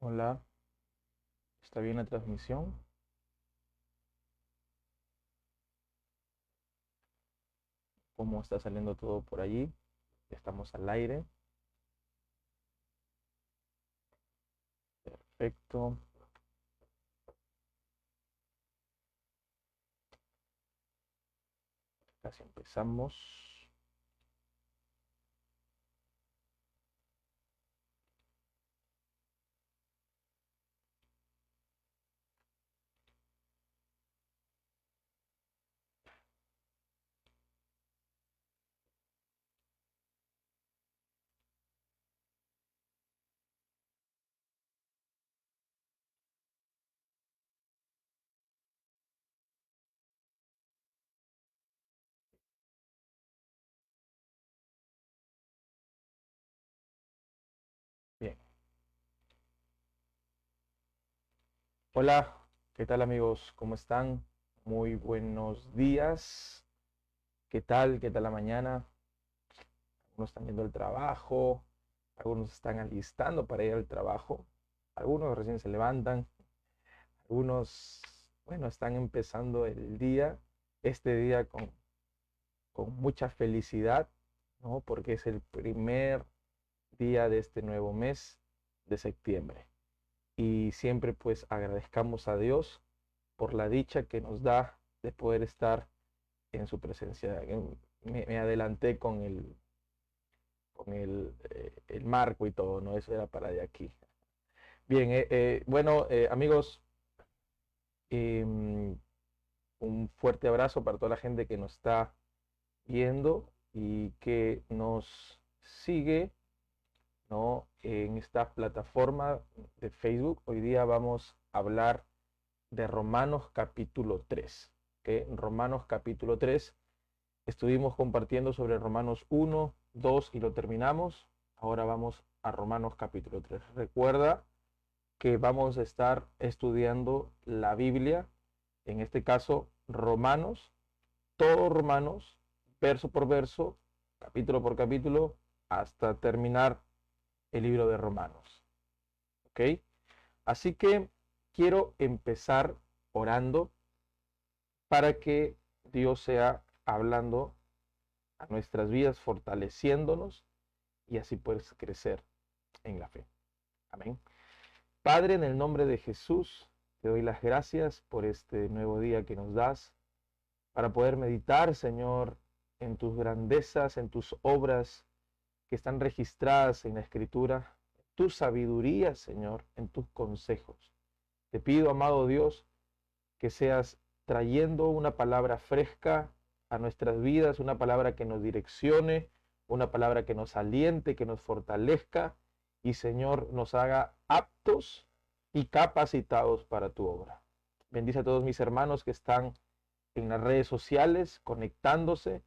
Hola, ¿está bien la transmisión? ¿Cómo está saliendo todo por allí? Estamos al aire. Perfecto. Casi empezamos. Bien. Hola, ¿qué tal amigos? ¿Cómo están? Muy buenos días. ¿Qué tal? ¿Qué tal la mañana? Algunos están yendo al trabajo, algunos están alistando para ir al trabajo, algunos recién se levantan, algunos, bueno, están empezando el día, este día con mucha felicidad, ¿no? Porque es el primer día de este nuevo mes de septiembre. Y siempre pues agradezcamos a Dios por la dicha que nos da de poder estar en su presencia. Me adelanté con el marco y todo, ¿no? Eso era para de aquí. Bien, bueno, amigos, em, un fuerte abrazo para toda la gente que nos está viendo y que nos sigue, ¿no? En esta plataforma de Facebook. Hoy día vamos a hablar de Romanos capítulo 3. ¿Okay? Romanos capítulo 3. Estuvimos compartiendo sobre Romanos 1, 2 y lo terminamos. Ahora vamos a Romanos capítulo 3. Recuerda que vamos a estar estudiando la Biblia, en este caso Romanos, todo Romanos, verso por verso, capítulo por capítulo, hasta terminar el libro de Romanos. ¿Ok? Así que quiero empezar orando para que Dios sea hablando a nuestras vidas, fortaleciéndonos y así puedes crecer en la fe. Amén. Padre, en el nombre de Jesús, te doy las gracias por este nuevo día que nos das para poder meditar, Señor, en tus grandezas, en tus obras que están registradas en la Escritura, tu sabiduría, Señor, en tus consejos. Te pido, amado Dios, que seas trayendo una palabra fresca a nuestras vidas, una palabra que nos direccione, una palabra que nos aliente, que nos fortalezca y, Señor, nos haga aptos y capacitados para tu obra. Bendice a todos mis hermanos que están en las redes sociales conectándose.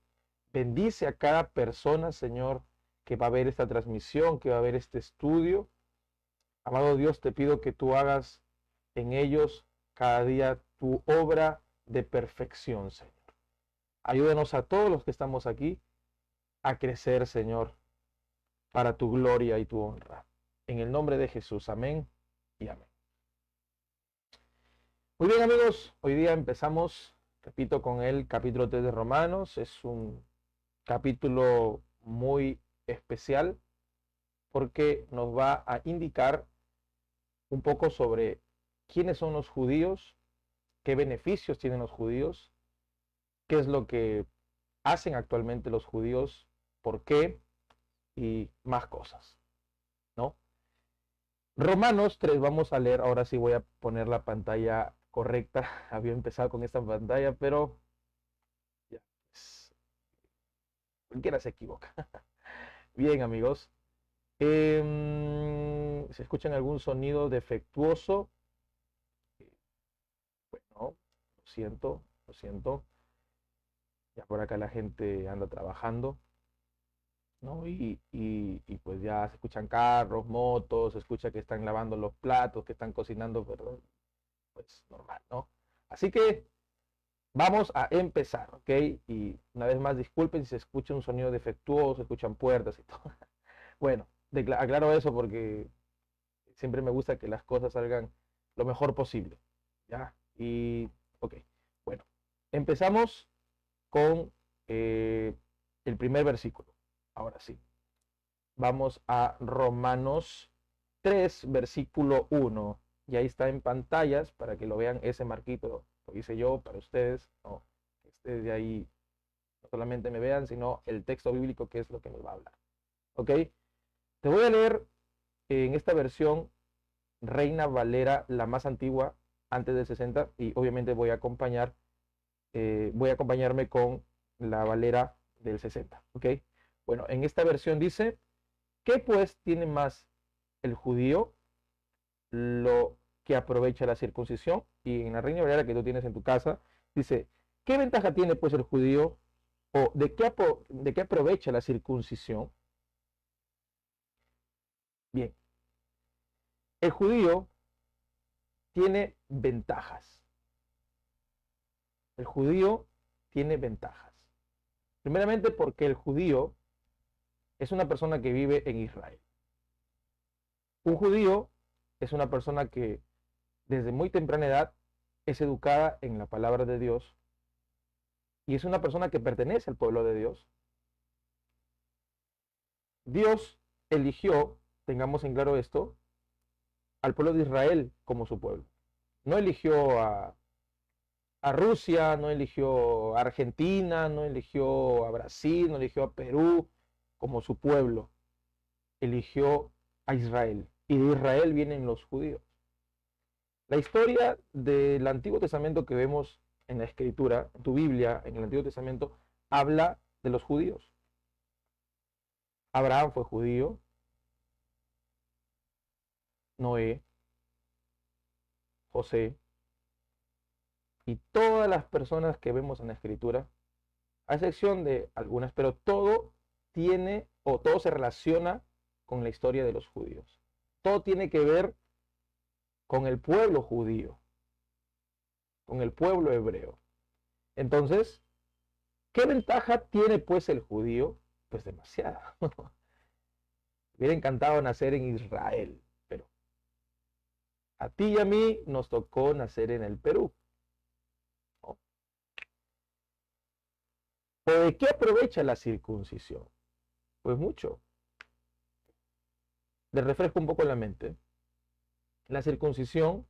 Bendice a cada persona, Señor, que va a ver esta transmisión, que va a ver este estudio. Amado Dios, te pido que tú hagas en ellos cada día tu obra de perfección, Señor. Ayúdanos a todos los que estamos aquí a crecer, Señor, para tu gloria y tu honra. En el nombre de Jesús, amén y amén. Muy bien, amigos, hoy día empezamos, repito, con el capítulo 3 de Romanos. Es un capítulo muy especial porque nos va a indicar un poco sobre quiénes son los judíos, qué beneficios tienen los judíos, qué es lo que hacen actualmente los judíos, por qué y más cosas, ¿no? Romanos 3, vamos a leer, ahora sí voy a poner la pantalla correcta. Había empezado con esta pantalla, pero ya, pues, cualquiera se equivoca. Bien, amigos. Si escuchan algún sonido defectuoso, bueno, lo siento, lo siento. Ya por acá la gente anda trabajando, ¿no? Y pues ya se escuchan carros, motos, se escucha que están lavando los platos, que están cocinando, pero pues normal, ¿no? Así que vamos a empezar, ¿ok? Y una vez más, disculpen si se escucha un sonido defectuoso, se escuchan puertas y todo. Bueno, aclaro eso porque siempre me gusta que las cosas salgan lo mejor posible. ¿Ya? Y, ok, bueno, empezamos con el primer versículo. Ahora sí, vamos a Romanos 3, versículo 1. Y ahí está en pantallas para que lo vean, ese marquito lo hice yo para ustedes. No, que ustedes de ahí no solamente me vean, sino el texto bíblico, que es lo que nos va a hablar. ¿Ok? Te voy a leer en esta versión Reina Valera, la más antigua, antes del 60, y obviamente voy a acompañarme con la Valera del 60. ¿Ok? Bueno, en esta versión dice: ¿qué pues tiene más el judío? Lo que aprovecha la circuncisión. Y en la Reina Valera que tú tienes en tu casa, dice: ¿qué ventaja tiene pues el judío? ¿O de qué aprovecha la circuncisión? Bien, el judío tiene ventajas. El judío tiene ventajas. Primeramente porque el judío es una persona que vive en Israel. Un judío es una persona que desde muy temprana edad es educada en la palabra de Dios y es una persona que pertenece al pueblo de Dios. Dios eligió, tengamos en claro esto, al pueblo de Israel como su pueblo. No eligió a Rusia, no eligió a Argentina, no eligió a Brasil, no eligió a Perú como su pueblo. Eligió a Israel. Y de Israel vienen los judíos. La historia del Antiguo Testamento que vemos en la Escritura, en tu Biblia, en el Antiguo Testamento, habla de los judíos. Abraham fue judío, Noé, José, y todas las personas que vemos en la Escritura, a excepción de algunas, pero todo tiene o todo se relaciona con la historia de los judíos. Todo tiene que ver con el pueblo judío, con el pueblo hebreo. Entonces, ¿qué ventaja tiene pues el judío? Pues demasiada. Me hubiera encantado nacer en Israel, pero a ti y a mí nos tocó nacer en el Perú, ¿no? ¿O de qué aprovecha la circuncisión? Pues mucho. Les refresco un poco la mente. La circuncisión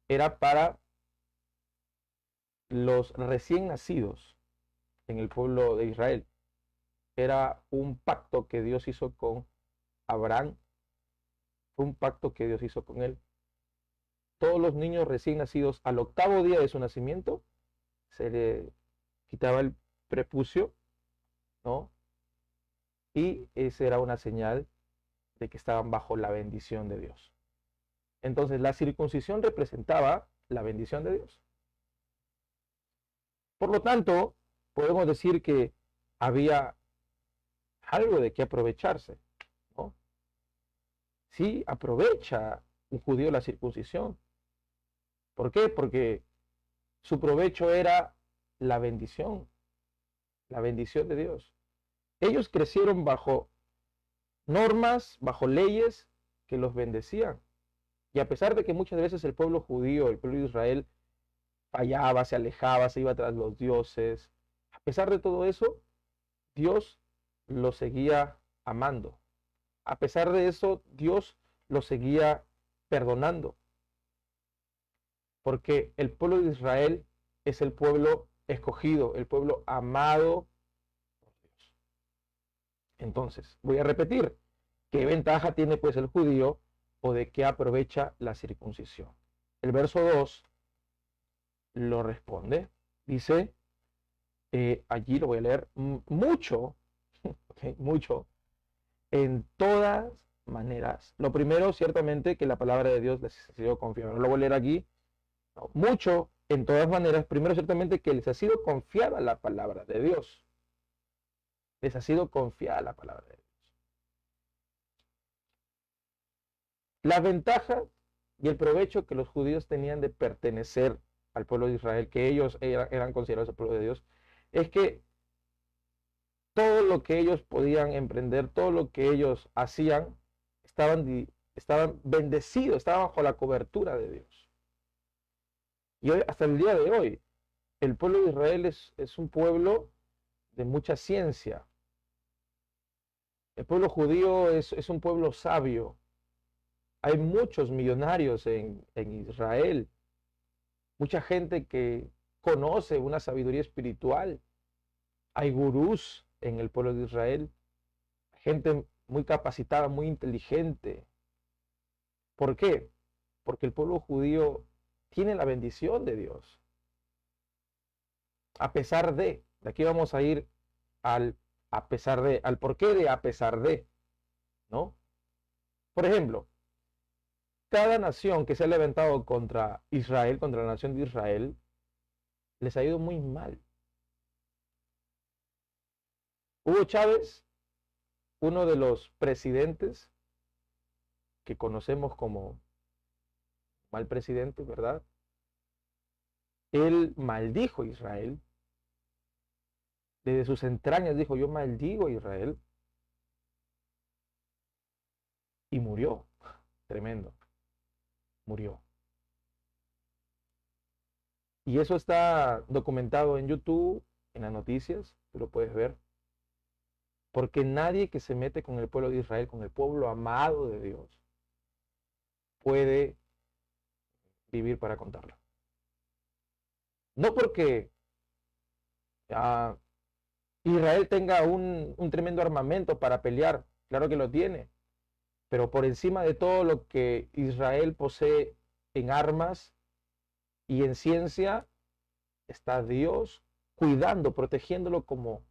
era para los recién nacidos en el pueblo de Israel. Era un pacto que Dios hizo con Abraham. Fue un pacto que Dios hizo con él. Todos los niños recién nacidos, al octavo día de su nacimiento, se le quitaba el prepucio, ¿no? Y esa era una señal de que estaban bajo la bendición de Dios. Entonces, la circuncisión representaba la bendición de Dios. Por lo tanto, podemos decir que había algo de qué aprovecharse, ¿no? Sí, aprovecha un judío la circuncisión. ¿Por qué? Porque su provecho era la bendición de Dios. Ellos crecieron bajo normas, bajo leyes que los bendecían. Y a pesar de que muchas veces el pueblo judío, el pueblo de Israel, fallaba, se alejaba, se iba tras los dioses, a pesar de todo eso, Dios los seguía amando. A pesar de eso, Dios los seguía perdonando. Porque el pueblo de Israel es el pueblo escogido, el pueblo amado por Dios. Entonces, voy a repetir, ¿qué ventaja tiene pues el judío o de qué aprovecha la circuncisión? El verso 2 lo responde, dice, allí lo voy a leer, mucho, okay, mucho, en todas maneras. Lo primero, ciertamente, que la palabra de Dios les ha sido confiada. No lo voy a leer aquí. No, mucho, en todas maneras. Primero, ciertamente, que les ha sido confiada la palabra de Dios. Les ha sido confiada la palabra de Dios. La ventaja y el provecho que los judíos tenían de pertenecer al pueblo de Israel, que ellos eran considerados el pueblo de Dios, es que todo lo que ellos podían emprender, todo lo que ellos hacían, estaban estaban bendecidos, estaban bajo la cobertura de Dios. Y hoy, hasta el día de hoy, el pueblo de Israel es un pueblo de mucha ciencia. El pueblo judío es un pueblo sabio. Hay muchos millonarios en Israel, mucha gente que conoce una sabiduría espiritual. Hay gurús en el pueblo de Israel, gente muy capacitada, muy inteligente. ¿Por qué? Porque el pueblo judío tiene la bendición de Dios. A pesar de aquí vamos a ir al a pesar de, al porqué de a pesar de, ¿no? Por ejemplo, cada nación que se ha levantado contra Israel, contra la nación de Israel, les ha ido muy mal. Hugo Chávez, uno de los presidentes que conocemos como mal presidente, ¿verdad? Él maldijo a Israel. Desde sus entrañas dijo, yo maldigo a Israel. Y murió. Tremendo. Murió. Y eso está documentado en YouTube, en las noticias, tú lo puedes ver. Porque nadie que se mete con el pueblo de Israel, con el pueblo amado de Dios, puede vivir para contarlo. No porque Israel tenga un tremendo armamento para pelear, claro que lo tiene, pero por encima de todo lo que Israel posee en armas y en ciencia, está Dios cuidando, protegiéndolo como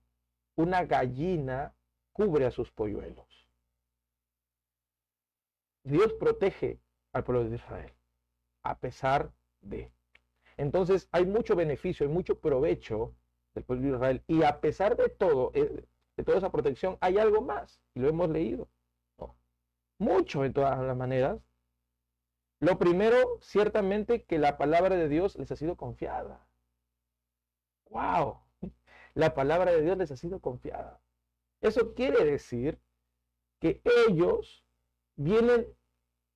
una gallina cubre a sus polluelos. Dios protege al pueblo de Israel, a pesar de. Entonces hay mucho beneficio, hay mucho provecho del pueblo de Israel. Y a pesar de todo, de toda esa protección, hay algo más. Y lo hemos leído. ¿No? Mucho de todas las maneras. Lo primero, ciertamente, que la palabra de Dios les ha sido confiada. ¡Wow! La palabra de Dios les ha sido confiada. Eso quiere decir que ellos vienen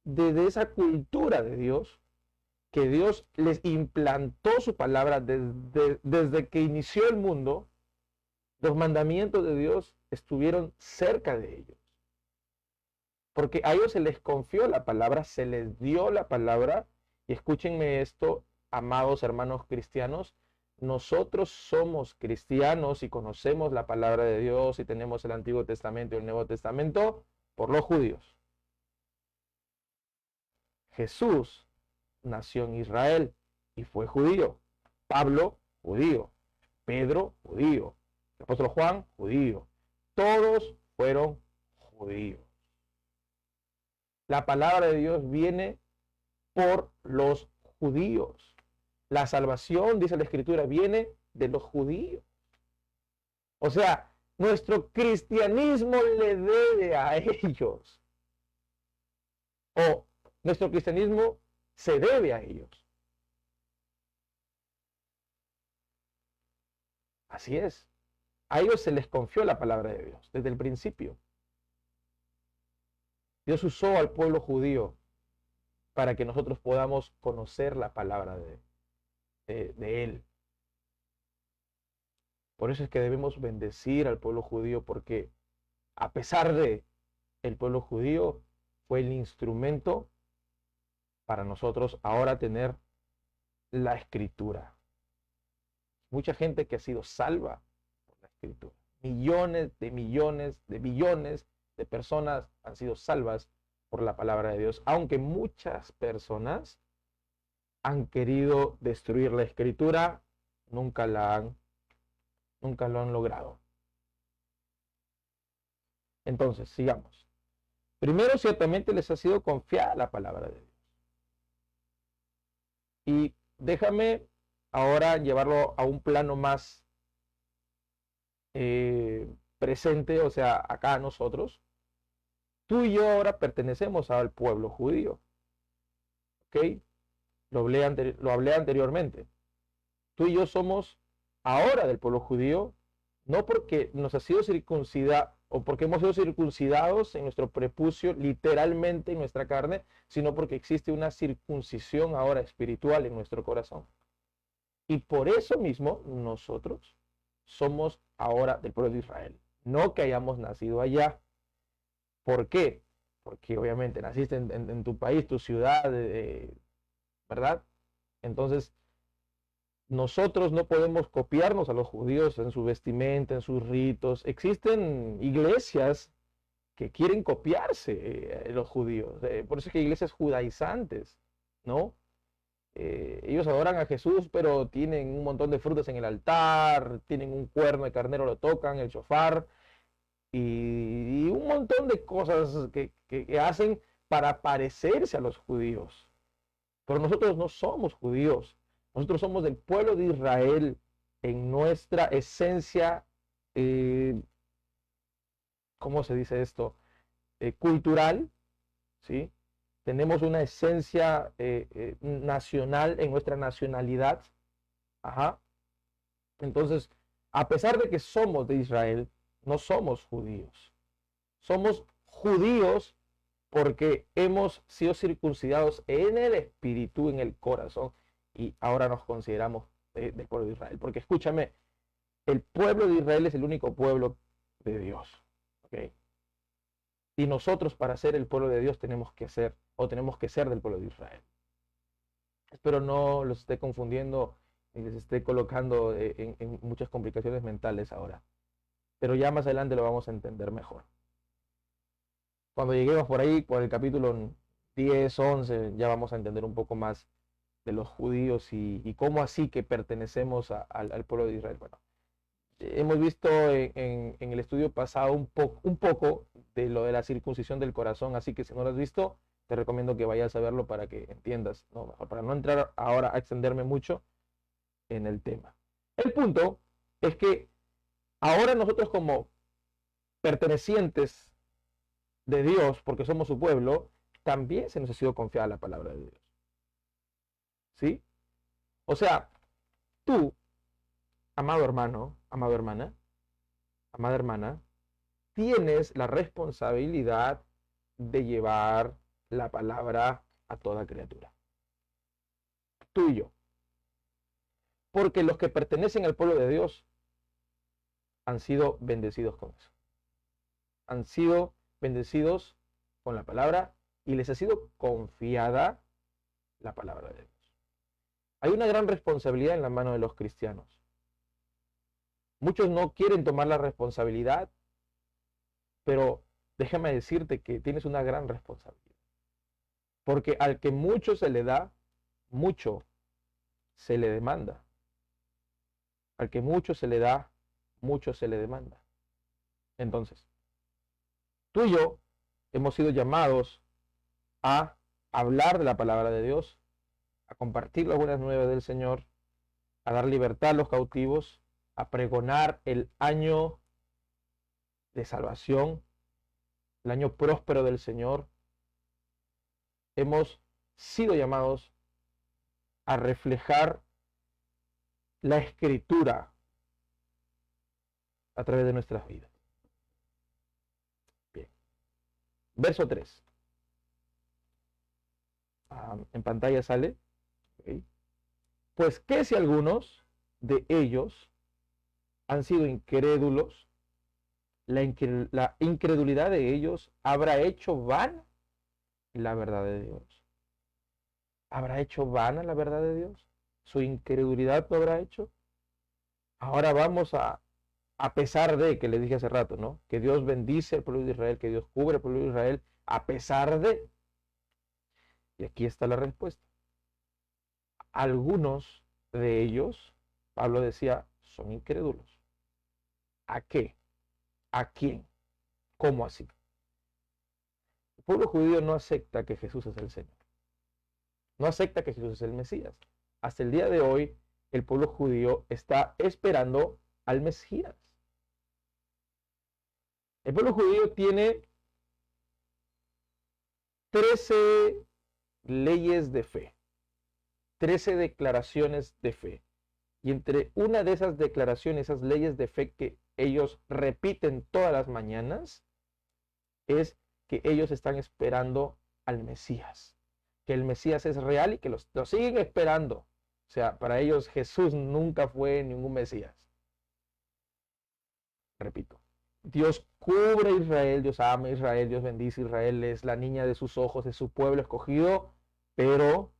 de esa cultura de Dios, que Dios les implantó su palabra desde que inició el mundo. Los mandamientos de Dios estuvieron cerca de ellos. Porque a ellos se les confió la palabra, se les dio la palabra. Y escúchenme esto, amados hermanos cristianos, nosotros somos cristianos y conocemos la palabra de Dios y tenemos el Antiguo Testamento y el Nuevo Testamento por los judíos. Jesús nació en Israel y fue judío. Pablo, judío. Pedro, judío. El apóstol Juan, judío. Todos fueron judíos. La palabra de Dios viene por los judíos. La salvación, dice la Escritura, viene de los judíos. O sea, nuestro cristianismo le debe a ellos. O nuestro cristianismo se debe a ellos. Así es. A ellos se les confió la palabra de Dios desde el principio. Dios usó al pueblo judío para que nosotros podamos conocer la palabra de Él. Por eso es que debemos bendecir al pueblo judío, porque a pesar de el pueblo judío fue el instrumento para nosotros ahora tener la Escritura. Mucha gente que ha sido salva por la Escritura. Millones de millones de billones de personas han sido salvas por la palabra de Dios, aunque muchas personas han querido destruir la Escritura, nunca lo han logrado. Entonces, sigamos. Primero, ciertamente les ha sido confiada la palabra de Dios. Y déjame ahora llevarlo a un plano más presente, o sea, acá nosotros. Tú y yo ahora pertenecemos al pueblo judío. ¿Ok? Lo hablé anteriormente. Tú y yo somos ahora del pueblo judío, no porque nos ha sido circuncidada o porque hemos sido circuncidados en nuestro prepucio, literalmente en nuestra carne, sino porque existe una circuncisión ahora espiritual en nuestro corazón. Y por eso mismo nosotros somos ahora del pueblo de Israel, no que hayamos nacido allá. ¿Por qué? Porque obviamente naciste en tu país, tu ciudad, ¿verdad? Entonces, nosotros no podemos copiarnos a los judíos en su vestimenta, en sus ritos. Existen iglesias que quieren copiarse los judíos. Por eso es que hay iglesias judaizantes, ¿no? Ellos adoran a Jesús, pero tienen un montón de frutas en el altar, tienen un cuerno de carnero, lo tocan, el shofar, y un montón de cosas que hacen para parecerse a los judíos. Pero nosotros no somos judíos, nosotros somos del pueblo de Israel en nuestra esencia, ¿cómo se dice esto? Cultural, ¿sí? Tenemos una esencia nacional en nuestra nacionalidad. Ajá. Entonces, a pesar de que somos de Israel, no somos judíos. Somos judíos porque hemos sido circuncidados en el espíritu, en el corazón, y ahora nos consideramos del pueblo de Israel. Porque escúchame, el pueblo de Israel es el único pueblo de Dios. ¿Ok? Y nosotros, para ser el pueblo de Dios, tenemos que ser del pueblo de Israel. Espero no los esté confundiendo y les esté colocando en muchas complicaciones mentales ahora. Pero ya más adelante lo vamos a entender mejor. Cuando lleguemos por ahí, por el capítulo 10, 11, ya vamos a entender un poco más de los judíos y cómo así que pertenecemos al pueblo de Israel. Bueno, hemos visto en el estudio pasado un poco de lo de la circuncisión del corazón, así que si no lo has visto, te recomiendo que vayas a verlo para que entiendas, ¿no? Mejor, para no entrar ahora a extenderme mucho en el tema. El punto es que ahora nosotros como pertenecientes de Dios, porque somos su pueblo, también se nos ha sido confiada la palabra de Dios. ¿Sí? O sea, tú, amado hermano, amada hermana, tienes la responsabilidad de llevar la palabra a toda criatura. Tú y yo. Porque los que pertenecen al pueblo de Dios han sido bendecidos con eso. Han sido bendecidos con la palabra y les ha sido confiada la palabra de Dios. Hay una gran responsabilidad en la mano de los cristianos. Muchos no quieren tomar la responsabilidad, pero déjame decirte que tienes una gran responsabilidad. Porque al que mucho se le da, mucho se le demanda. Al que mucho se le da, mucho se le demanda. Entonces, tú y yo hemos sido llamados a hablar de la palabra de Dios, a compartir las buenas nuevas del Señor, a dar libertad a los cautivos, a pregonar el año de salvación, el año próspero del Señor. Hemos sido llamados a reflejar la Escritura a través de nuestras vidas. Bien. Verso 3. En pantalla sale. Okay. Pues que si algunos de ellos han sido incrédulos, la incredulidad de ellos habrá hecho vana la verdad de Dios. ¿Habrá hecho vana la verdad de Dios? ¿Su incredulidad lo habrá hecho? Ahora vamos a pesar de, que le dije hace rato, ¿no? Que Dios bendice al pueblo de Israel, que Dios cubre al pueblo de Israel, a pesar de. Y aquí está la respuesta. Algunos de ellos, Pablo decía, son incrédulos. ¿A qué? ¿A quién? ¿Cómo así? El pueblo judío no acepta que Jesús es el Señor. No acepta que Jesús es el Mesías. Hasta el día de hoy, el pueblo judío está esperando al Mesías. El pueblo judío tiene 13 leyes de fe, 13 declaraciones de fe. Y entre una de esas declaraciones, esas leyes de fe que ellos repiten todas las mañanas es que ellos están esperando al Mesías, que el Mesías es real y que lo siguen esperando. O sea, para ellos Jesús nunca fue ningún Mesías. Repito, Dios cubre a Israel, Dios ama a Israel, Dios bendice a Israel, es la niña de sus ojos, es su pueblo escogido, pero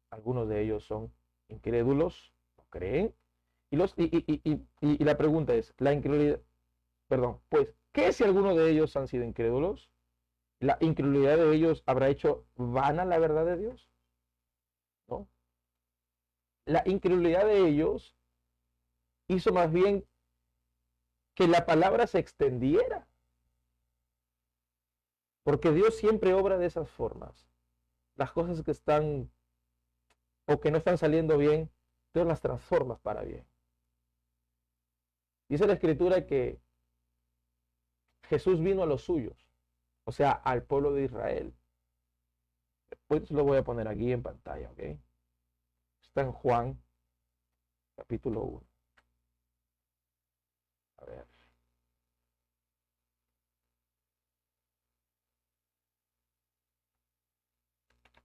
algunos de ellos son incrédulos, no creen. Y la pregunta es, la incredulidad, perdón, pues, ¿qué si algunos de ellos han sido incrédulos? ¿La incredulidad de ellos habrá hecho vana la verdad de Dios? ¿No? La incredulidad de ellos hizo más bien que la palabra se extendiera. Porque Dios siempre obra de esas formas. Las cosas que están o que no están saliendo bien, Dios las transforma para bien. Dice la Escritura que Jesús vino a los suyos, o sea, al pueblo de Israel. Pues lo voy a poner aquí en pantalla, ¿ok? Está en Juan, capítulo 1. A ver.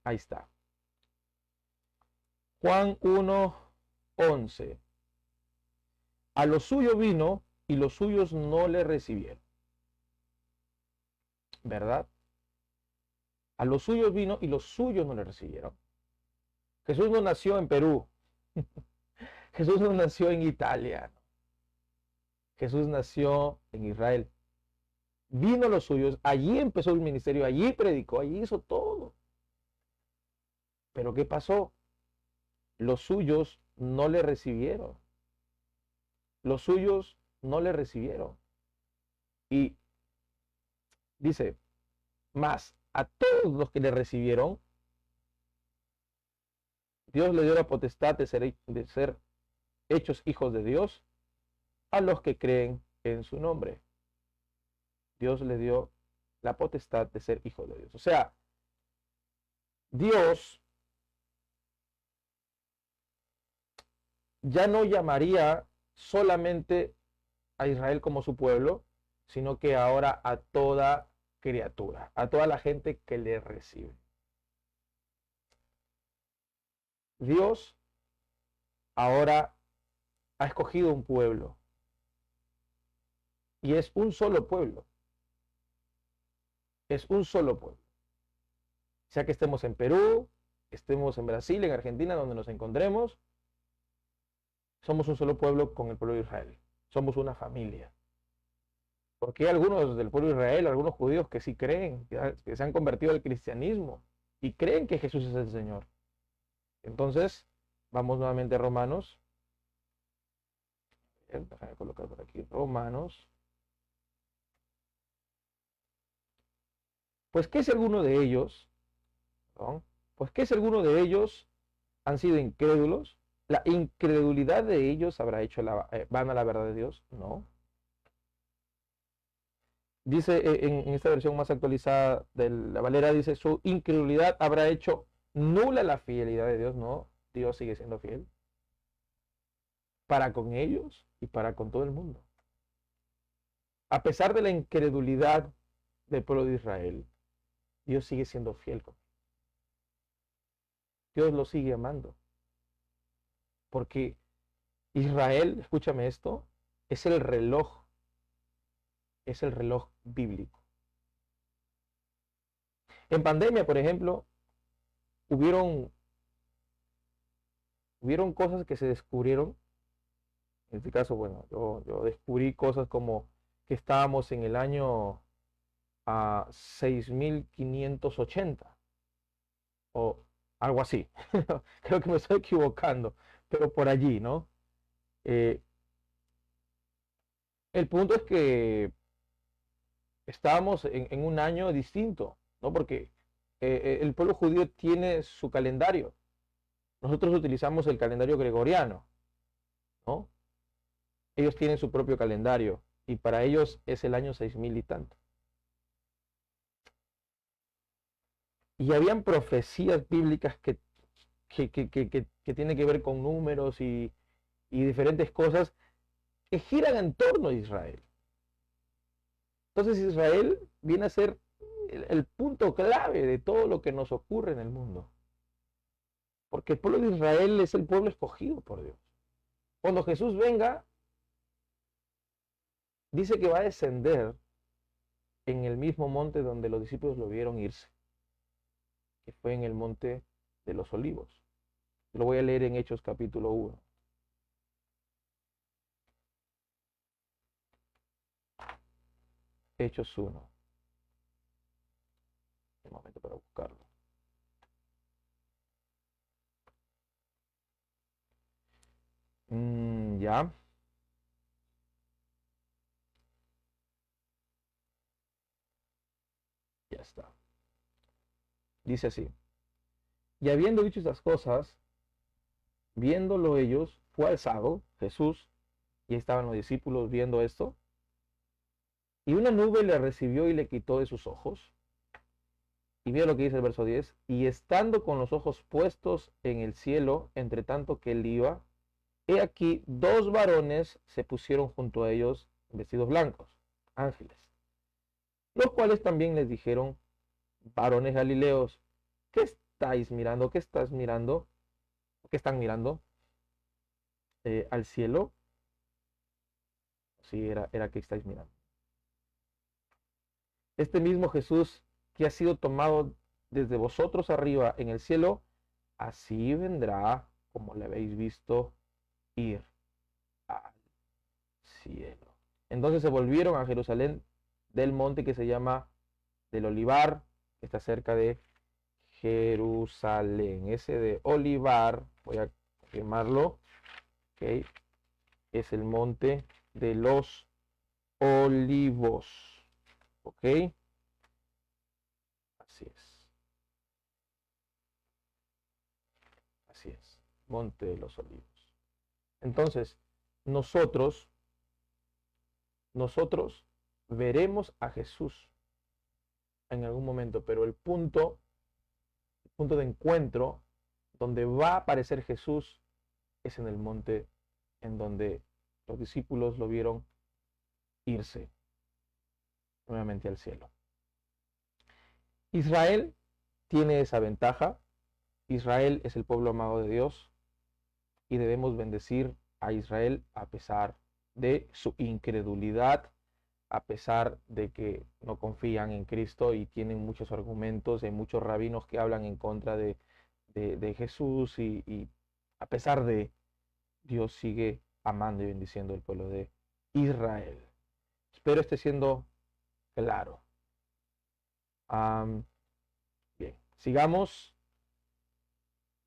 Ahí está. Juan 1:11. A los suyos vino y los suyos no le recibieron. ¿Verdad? A los suyos vino y los suyos no le recibieron. Jesús no nació en Perú. Jesús no nació en Italia. Jesús nació en Israel. Vino a los suyos, allí empezó el ministerio, allí predicó, allí hizo todo. Pero ¿qué pasó? Los suyos no le recibieron. Los suyos no le recibieron. Y dice, más a todos los que le recibieron, Dios le dio la potestad de ser hechos hijos de Dios a los que creen en su nombre. Dios le dio la potestad de ser hijo de Dios. O sea, Dios ya no llamaría solamente a Israel como su pueblo, sino que ahora a toda criatura, a toda la gente que le recibe. Dios ahora ha escogido un pueblo y es un solo pueblo. Es un solo pueblo. Sea que estemos en Perú, estemos en Brasil, en Argentina, donde nos encontremos, somos un solo pueblo con el pueblo de Israel. Somos una familia. Porque hay algunos del pueblo de Israel, algunos judíos que sí creen, que se han convertido al cristianismo y creen que Jesús es el Señor. Entonces, vamos nuevamente a Romanos. Déjame colocar por aquí Romanos. Pues ¿qué si alguno de ellos, perdón, pues qué si alguno de ellos han sido incrédulos? ¿La incredulidad de ellos habrá hecho vana la verdad de Dios? No. Dice en esta versión más actualizada de la Valera, dice, su incredulidad habrá hecho nula la fidelidad de Dios. No, Dios sigue siendo fiel. Para con ellos y para con todo el mundo. A pesar de la incredulidad del pueblo de Israel, Dios sigue siendo fiel con ellos. Dios lo sigue amando. Porque Israel, escúchame esto, es el reloj bíblico. En pandemia, por ejemplo, hubieron cosas que se descubrieron. En este caso, bueno, yo descubrí cosas como que estábamos en el año 6580 o algo así. Creo que me estoy equivocando, pero por allí, ¿no? El punto es que estábamos en un año distinto, ¿no? Porque el pueblo judío tiene su calendario. Nosotros utilizamos el calendario gregoriano, ¿no? Ellos tienen su propio calendario y para ellos es el año 6000 y tanto. Y habían profecías bíblicas que tienen que ver con números y diferentes cosas que giran en torno a Israel. Entonces Israel viene a ser el punto clave de todo lo que nos ocurre en el mundo. Porque el pueblo de Israel es el pueblo escogido por Dios. Cuando Jesús venga, dice que va a descender en el mismo monte donde los discípulos lo vieron irse, que fue en el monte de los olivos. Lo voy a leer en Hechos capítulo 1. Hechos 1. Un momento para buscarlo. Ya. Ya está. Dice así. Y habiendo dicho estas cosas, viéndolo ellos, fue alzado Jesús, y estaban los discípulos viendo esto, y una nube le recibió y le quitó de sus ojos. Y mira lo que dice el verso 10. Y estando con los ojos puestos en el cielo, entre tanto que él iba, he aquí dos varones se pusieron junto a ellos vestidos blancos, ángeles, los cuales también les dijeron, varones galileos, ¿qué estáis mirando? ¿Qué estás mirando? ¿Qué están mirando? Al cielo. Sí, era que estáis mirando. Este mismo Jesús que ha sido tomado desde vosotros arriba en el cielo, así vendrá como le habéis visto ir al cielo. Entonces se volvieron a Jerusalén del monte que se llama del Olivar, que está cerca de Jerusalén. Ese de Olivar, voy a confirmarlo, okay, es el monte de los olivos. Ok, así es. Así es, monte de los olivos. Entonces, nosotros veremos a Jesús en algún momento, pero el punto de encuentro donde va a aparecer Jesús es en el monte en donde los discípulos lo vieron irse nuevamente al cielo. Israel tiene esa ventaja. Israel es el pueblo amado de Dios y debemos bendecir a Israel a pesar de su incredulidad, a pesar de que no confían en Cristo y tienen muchos argumentos, hay muchos rabinos que hablan en contra de Jesús y a pesar de, Dios sigue amando y bendiciendo el pueblo de Israel. Espero esté siendo claro. Bien, sigamos.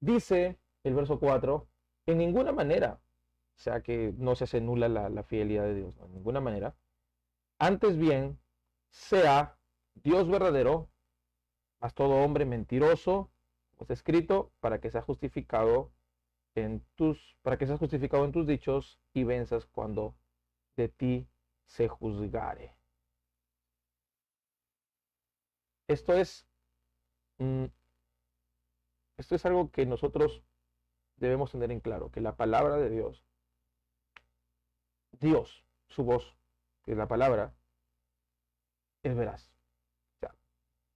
Dice el verso 4, en ninguna manera, o sea que no se hace nula la fidelidad de Dios, no, en ninguna manera. Antes bien, sea Dios verdadero, mas todo hombre mentiroso, como está escrito, para que seas justificado para que seas justificado en tus dichos y venzas cuando de ti se juzgare. Esto es, esto es algo que nosotros debemos tener en claro, que la palabra de Dios, su voz, que es la palabra, es veraz. O sea,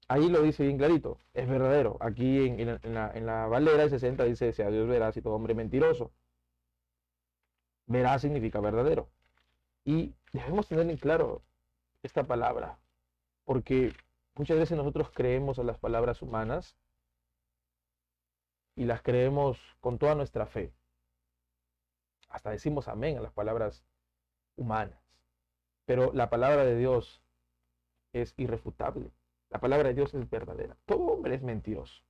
ahí lo dice bien clarito, es verdadero. Aquí en la Valera de 60 dice, sea Dios veraz y todo hombre mentiroso. Veraz significa verdadero. Y debemos tener en claro esta palabra, porque muchas veces nosotros creemos a las palabras humanas y las creemos con toda nuestra fe. Hasta decimos amén a las palabras humanas. Pero la palabra de Dios es irrefutable. La palabra de Dios es verdadera. Todo hombre es mentiroso.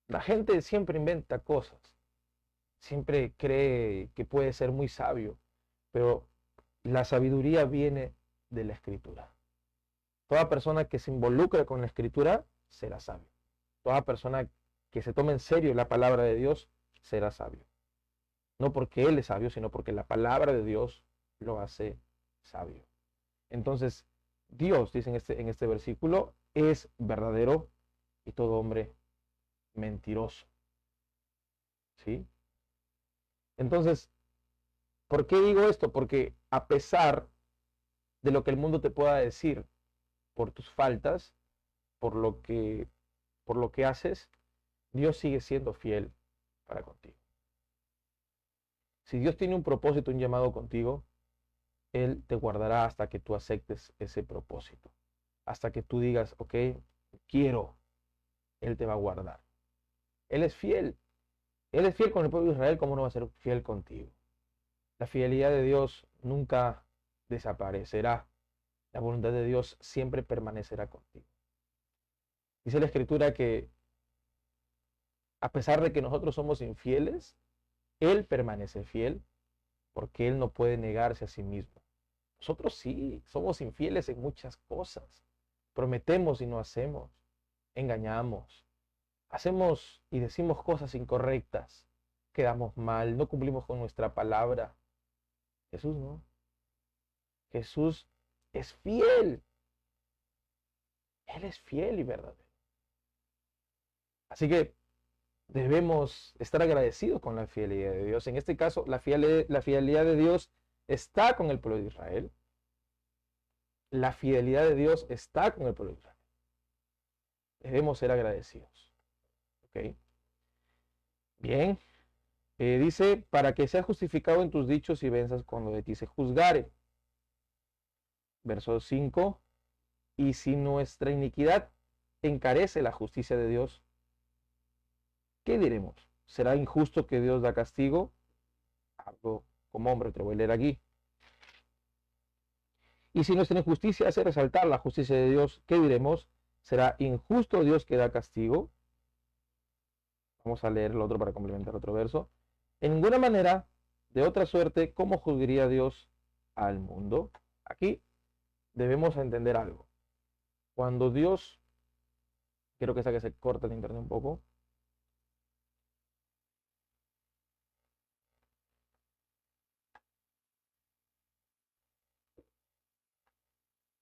La gente siempre inventa cosas. Siempre cree que puede ser muy sabio. Pero la sabiduría viene de la escritura. Toda persona que se involucra con la escritura será sabio. Toda persona que se tome en serio la palabra de Dios será sabio. No porque él es sabio, sino porque la palabra de Dios lo hace sabio. Entonces, Dios, dice en este versículo, es verdadero y todo hombre mentiroso. ¿Sí? Entonces, ¿Por qué digo esto? Porque a pesar de lo que el mundo te pueda decir por tus faltas, por lo que, por lo que haces, Dios sigue siendo fiel para contigo. Si Dios tiene un propósito, un llamado contigo, Él te guardará hasta que tú aceptes ese propósito. Hasta que tú digas, ok, quiero, Él te va a guardar. Él es fiel. Él es fiel con el pueblo de Israel, ¿cómo no va a ser fiel contigo? La fidelidad de Dios nunca desaparecerá. La voluntad de Dios siempre permanecerá contigo. Dice la Escritura que a pesar de que nosotros somos infieles, Él permanece fiel porque Él no puede negarse a sí mismo. Nosotros sí, somos infieles en muchas cosas. Prometemos y no hacemos. Engañamos. Hacemos y decimos cosas incorrectas. Quedamos mal, no cumplimos con nuestra palabra. Jesús no. Jesús es fiel. Él es fiel y verdadero. Así que debemos estar agradecidos con la fidelidad de Dios. En este caso, la fidelidad de Dios está con el pueblo de Israel. La fidelidad de Dios está con el pueblo de Israel. Debemos ser agradecidos. ¿Ok? Bien. Dice, para que seas justificado en tus dichos y venzas cuando de ti se juzgare. Verso 5. Y si nuestra iniquidad encarece la justicia de Dios, ¿qué diremos? ¿Será injusto que Dios da castigo? Hablo como hombre, te lo voy a leer aquí. Y si nuestra injusticia hace resaltar la justicia de Dios, ¿qué diremos? ¿Será injusto Dios que da castigo? Vamos a leer el otro para complementar otro verso. En ninguna manera, de otra suerte, ¿cómo juzgaría Dios al mundo? Aquí debemos entender algo. Cuando Dios, quiero que se corte el internet un poco.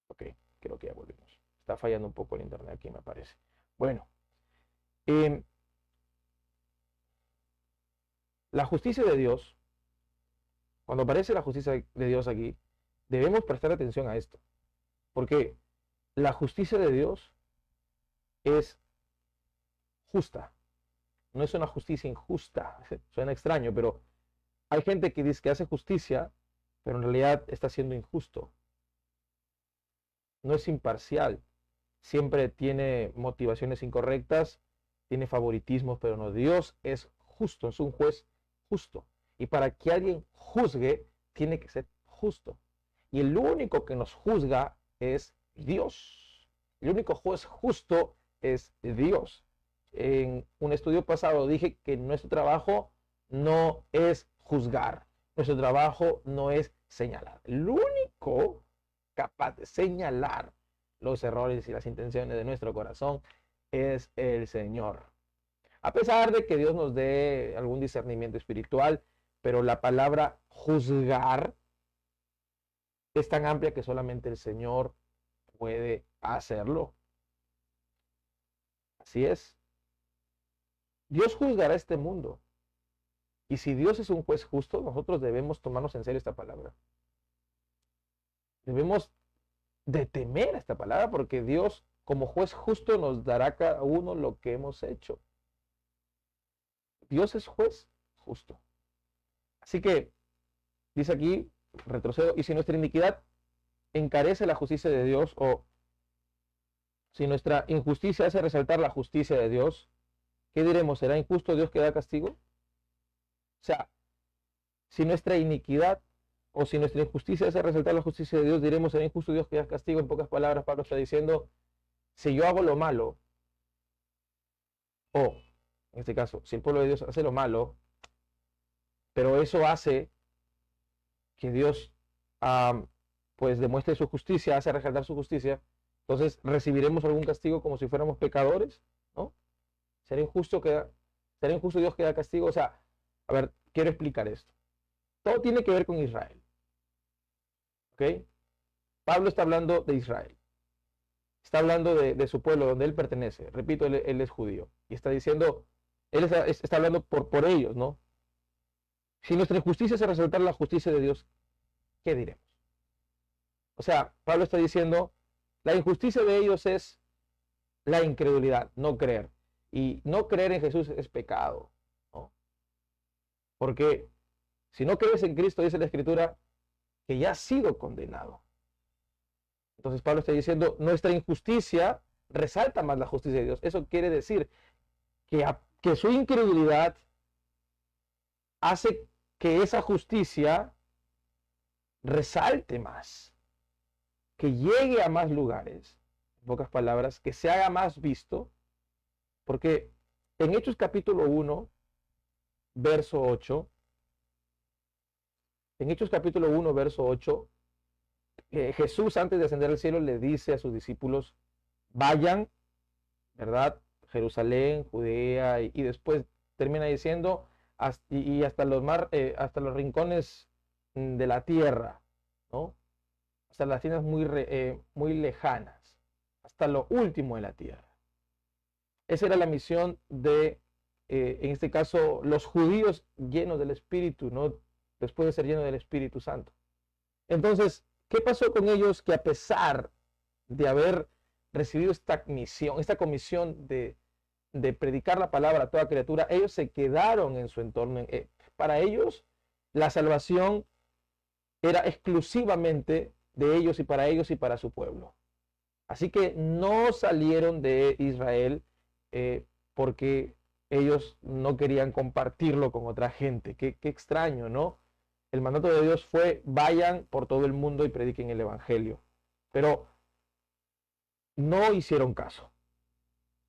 Ok, creo que ya volvimos. Está fallando un poco el internet aquí, me parece. Bueno, la justicia de Dios, cuando aparece la justicia de Dios aquí, debemos prestar atención a esto. Porque la justicia de Dios es justa. No es una justicia injusta. Suena extraño, pero hay gente que dice que hace justicia, pero en realidad está siendo injusto. No es imparcial. Siempre tiene motivaciones incorrectas, tiene favoritismos, pero no. Dios es justo, es un juez justo. Y para que alguien juzgue, tiene que ser justo. Y el único que nos juzga es Dios. El único juez justo es Dios. En un estudio pasado dije que nuestro trabajo no es juzgar. Nuestro trabajo no es señalar. El único capaz de señalar los errores y las intenciones de nuestro corazón es el Señor. A pesar de que Dios nos dé algún discernimiento espiritual, pero la palabra juzgar es tan amplia que solamente el Señor puede hacerlo. Así es. Dios juzgará este mundo. Y si Dios es un juez justo, nosotros debemos tomarnos en serio esta palabra. Debemos de temer a esta palabra porque Dios, como juez justo, nos dará a cada uno lo que hemos hecho. Dios es juez justo. Así que, dice aquí, retrocedo, y si nuestra iniquidad encarece la justicia de Dios, o si nuestra injusticia hace resaltar la justicia de Dios, ¿qué diremos? ¿Será injusto Dios que da castigo? O sea, si nuestra iniquidad o si nuestra injusticia hace resaltar la justicia de Dios, diremos, ¿será injusto Dios que da castigo? En pocas palabras, Pablo está diciendo, si yo hago lo malo, o en este caso, si el pueblo de Dios hace lo malo, pero eso hace que Dios pues demuestre su justicia, hace resaltar su justicia, entonces recibiremos algún castigo como si fuéramos pecadores, ¿no? ¿Será injusto Dios que da castigo? O sea, a ver, quiero explicar esto. Todo tiene que ver con Israel. ¿Ok? Pablo está hablando de Israel. Está hablando de su pueblo, donde él pertenece. Repito, él es judío. Y está diciendo, él está hablando por ellos, ¿no? Si nuestra injusticia hace resaltar la justicia de Dios, ¿qué diremos? O sea, Pablo está diciendo, la injusticia de ellos es la incredulidad, no creer. Y no creer en Jesús es pecado, ¿no? Porque si no crees en Cristo, dice la Escritura, que ya has sido condenado. Entonces Pablo está diciendo, nuestra injusticia resalta más la justicia de Dios. Eso quiere decir que su incredulidad hace que esa justicia resalte más, que llegue a más lugares, en pocas palabras, que se haga más visto, porque en Hechos capítulo 1, verso 8, en Hechos capítulo 1, verso 8, Jesús antes de ascender al cielo le dice a sus discípulos, vayan, ¿verdad? Jerusalén, Judea, y después termina diciendo, y hasta hasta los rincones de la tierra, ¿no? Hasta las tiendas muy lejanas, hasta lo último de la tierra. Esa era la misión de, en este caso, los judíos llenos del Espíritu, ¿no? Después de ser llenos del Espíritu Santo. Entonces, ¿qué pasó con ellos que a pesar de haber recibido esta misión, esta comisión de predicar la palabra a toda criatura, ellos se quedaron en su entorno? Para ellos, la salvación era exclusivamente de ellos y para su pueblo. Así que no salieron de Israel porque ellos no querían compartirlo con otra gente. Qué extraño, ¿no? El mandato de Dios fue, vayan por todo el mundo y prediquen el evangelio. Pero no hicieron caso.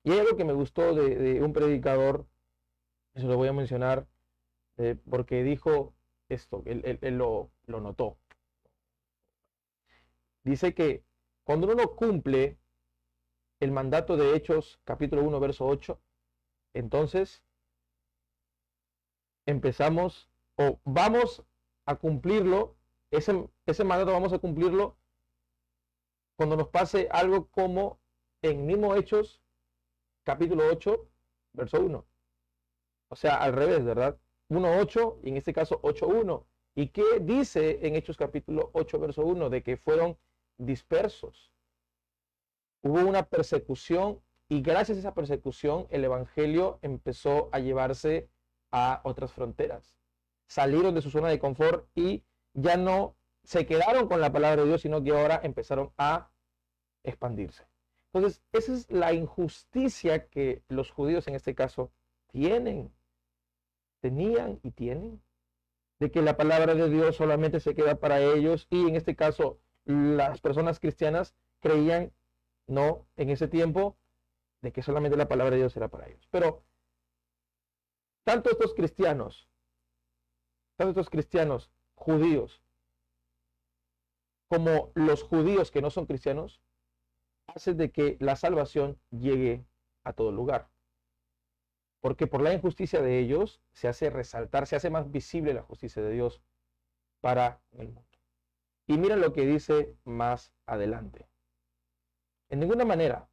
Y hay algo que me gustó de un predicador, eso lo voy a mencionar, porque dijo esto, él lo notó. Dice que cuando uno cumple el mandato de Hechos, capítulo 1, verso 8, entonces empezamos o vamos a cumplirlo, ese mandato vamos a cumplirlo cuando nos pase algo como en mismo Hechos, capítulo 8, verso 1. O sea, al revés, ¿verdad? 1:8 y en este caso 8:1. ¿Y qué dice en Hechos capítulo 8, verso 1? De que fueron dispersos. Hubo una persecución y gracias a esa persecución el evangelio empezó a llevarse a otras fronteras. Salieron de su zona de confort y ya no se quedaron con la palabra de Dios, sino que ahora empezaron a expandirse. Entonces, esa es la injusticia que los judíos en este caso tenían y tienen, de que la palabra de Dios solamente se queda para ellos y en este caso las personas cristianas creían, no, en ese tiempo, de que solamente la palabra de Dios era para ellos. Pero tanto estos cristianos judíos, como los judíos que no son cristianos, hacen de que la salvación llegue a todo lugar. Porque por la injusticia de ellos se hace resaltar, se hace más visible la justicia de Dios para el mundo. Y miren lo que dice más adelante. En ninguna manera,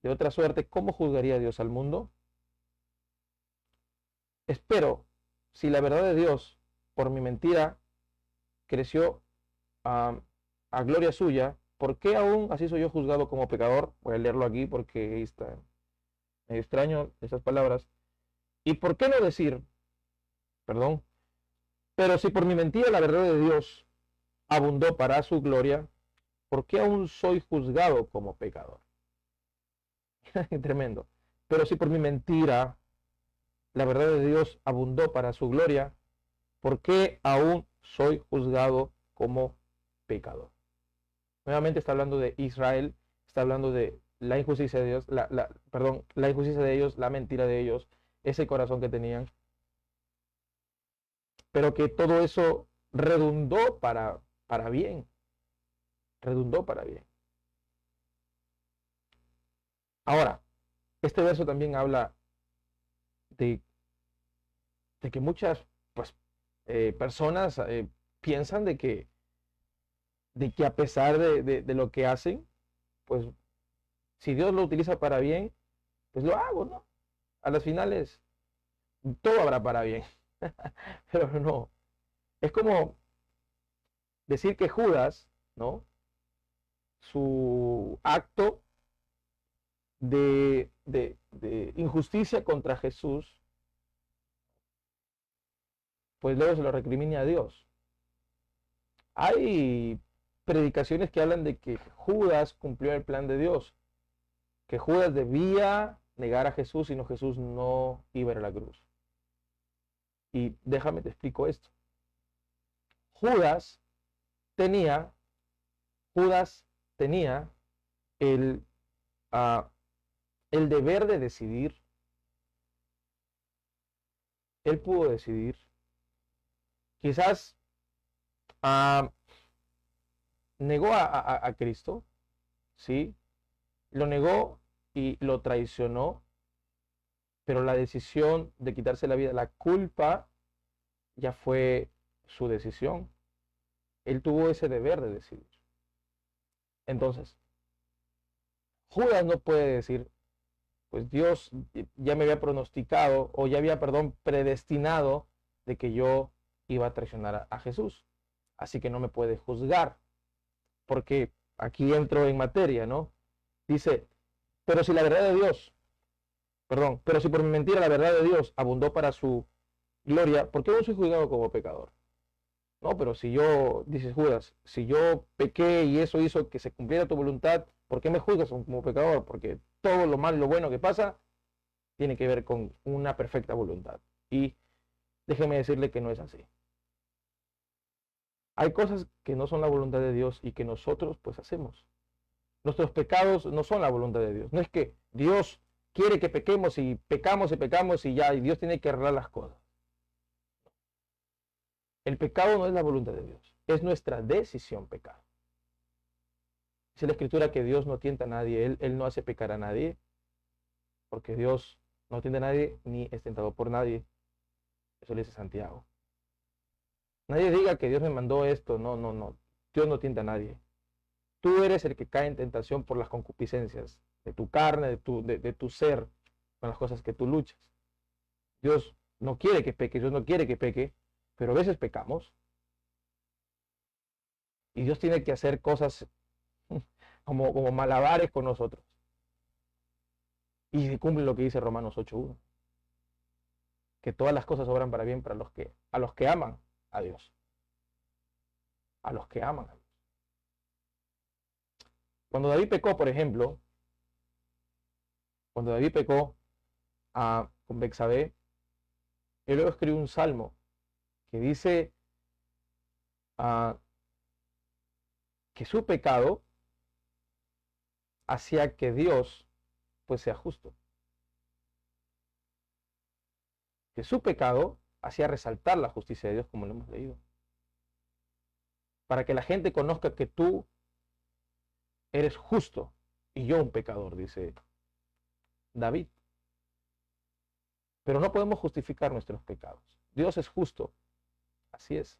de otra suerte, ¿cómo juzgaría Dios al mundo? Espero, si la verdad de Dios por mi mentira creció a gloria suya, ¿por qué aún así soy yo juzgado como pecador? Voy a leerlo aquí porque está medio extraño esas palabras. ¿Y por qué no decir, perdón, pero si por mi mentira la verdad de Dios abundó para su gloria, ¿por qué aún soy juzgado como pecador? Tremendo. Pero si por mi mentira la verdad de Dios abundó para su gloria, ¿por qué aún soy juzgado como pecador? Nuevamente está hablando de Israel, está hablando de la injusticia de Dios, la injusticia de ellos, la mentira de ellos, ese corazón que tenían, pero que todo eso redundó para bien, redundó para bien. Ahora, este verso también habla de que muchas pues, personas piensan de que a pesar de lo que hacen, pues si Dios lo utiliza para bien, pues lo hago, ¿no? A las finales todo habrá para bien. Pero no, es como decir que Judas, ¿no? Su acto de injusticia contra Jesús, pues luego se lo recrimina a Dios. Hay predicaciones que hablan de que Judas cumplió el plan de Dios, que Judas debía negar a Jesús, sino Jesús no iba a ir a la cruz. Y déjame te explico esto. Judas tenía, Judas tenía el, uh, el deber de decidir. Él pudo decidir. Quizás uh, negó a Cristo, ¿sí? Lo negó y lo traicionó, pero la decisión de quitarse la vida, la culpa, ya fue su decisión. Él tuvo ese deber de decidir. Entonces, Judas no puede decir, pues Dios ya me había pronosticado o ya había, perdón, predestinado de que yo iba a traicionar a Jesús. Así que no me puede juzgar, porque aquí entro en materia, ¿no? Dice, pero si la verdad de Dios, perdón, pero si por mi mentira la verdad de Dios abundó para su gloria, ¿por qué no soy juzgado como pecador? No, pero si yo, dice Judas, si yo pequé y eso hizo que se cumpliera tu voluntad, ¿por qué me juzgas como pecador? Porque todo lo malo y lo bueno que pasa tiene que ver con una perfecta voluntad. Y déjeme decirle que no es así. Hay cosas que no son la voluntad de Dios y que nosotros pues hacemos. Nuestros pecados no son la voluntad de Dios. No es que Dios quiere que pequemos y pecamos y ya, y Dios tiene que arreglar las cosas. El pecado no es la voluntad de Dios, es nuestra decisión pecar. Dice la Escritura que Dios no tienta a nadie, Él no hace pecar a nadie, porque Dios no tienta a nadie ni es tentado por nadie. Eso le dice Santiago. Nadie diga que Dios me mandó esto, no, no, no. Dios no tienta a nadie. Tú eres el que cae en tentación por las concupiscencias de tu carne, de tu ser, con las cosas que tú luchas. Dios no quiere que peque, Dios no quiere que peque, pero a veces pecamos. Y Dios tiene que hacer cosas como malabares con nosotros. Y se cumple lo que dice Romanos 8:1. Que todas las cosas obran para bien para a los que aman a Dios. A los que aman a Dios. Cuando David pecó, por ejemplo, cuando David pecó con Betsabé, él luego escribió un salmo que dice que su pecado hacía que Dios pues sea justo. Que su pecado hacía resaltar la justicia de Dios, como lo hemos leído. Para que la gente conozca que tú eres justo y yo un pecador, dice David. Pero no podemos justificar nuestros pecados. Dios es justo. Así es.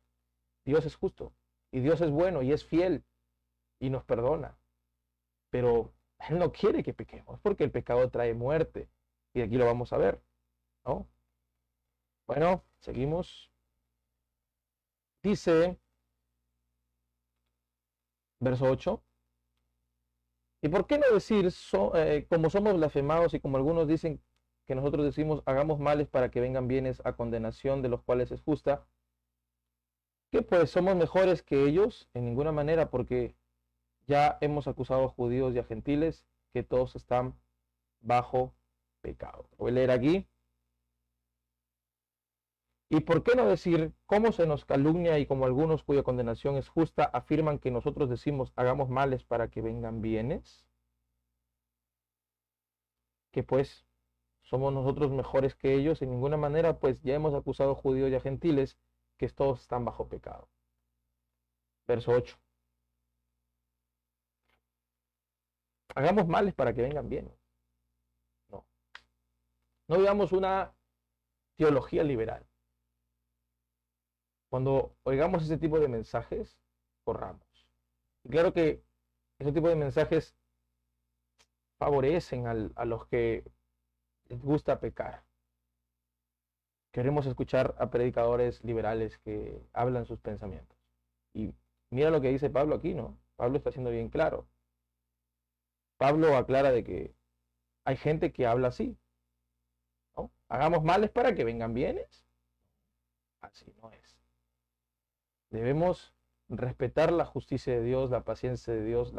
Dios es justo. Y Dios es bueno y es fiel y nos perdona. Pero Él no quiere que pequemos porque el pecado trae muerte. Y aquí lo vamos a ver, ¿no? Bueno, seguimos. Dice, verso 8. ¿Y por qué no decir, como somos blasfemados y como algunos dicen que nosotros decimos, hagamos males para que vengan bienes a condenación de los cuales es justa? ¿Que pues somos mejores que ellos? En ninguna manera, porque ya hemos acusado a judíos y a gentiles que todos están bajo pecado. Voy a leer aquí. ¿Y por qué no decir cómo se nos calumnia y como algunos cuya condenación es justa afirman que nosotros decimos hagamos males para que vengan bienes? Que pues somos nosotros mejores que ellos, en ninguna manera, pues ya hemos acusado a judíos y a gentiles que todos están bajo pecado. Verso 8. Hagamos males para que vengan bienes. No. No digamos una teología liberal. Cuando oigamos ese tipo de mensajes, corramos. Y claro que ese tipo de mensajes favorecen a los que les gusta pecar. Queremos escuchar a predicadores liberales que hablan sus pensamientos. Y mira lo que dice Pablo aquí, ¿no? Pablo está siendo bien claro. Pablo aclara de que hay gente que habla así, ¿no? Hagamos males para que vengan bienes. Así no es. Debemos respetar la justicia de Dios, la paciencia de Dios,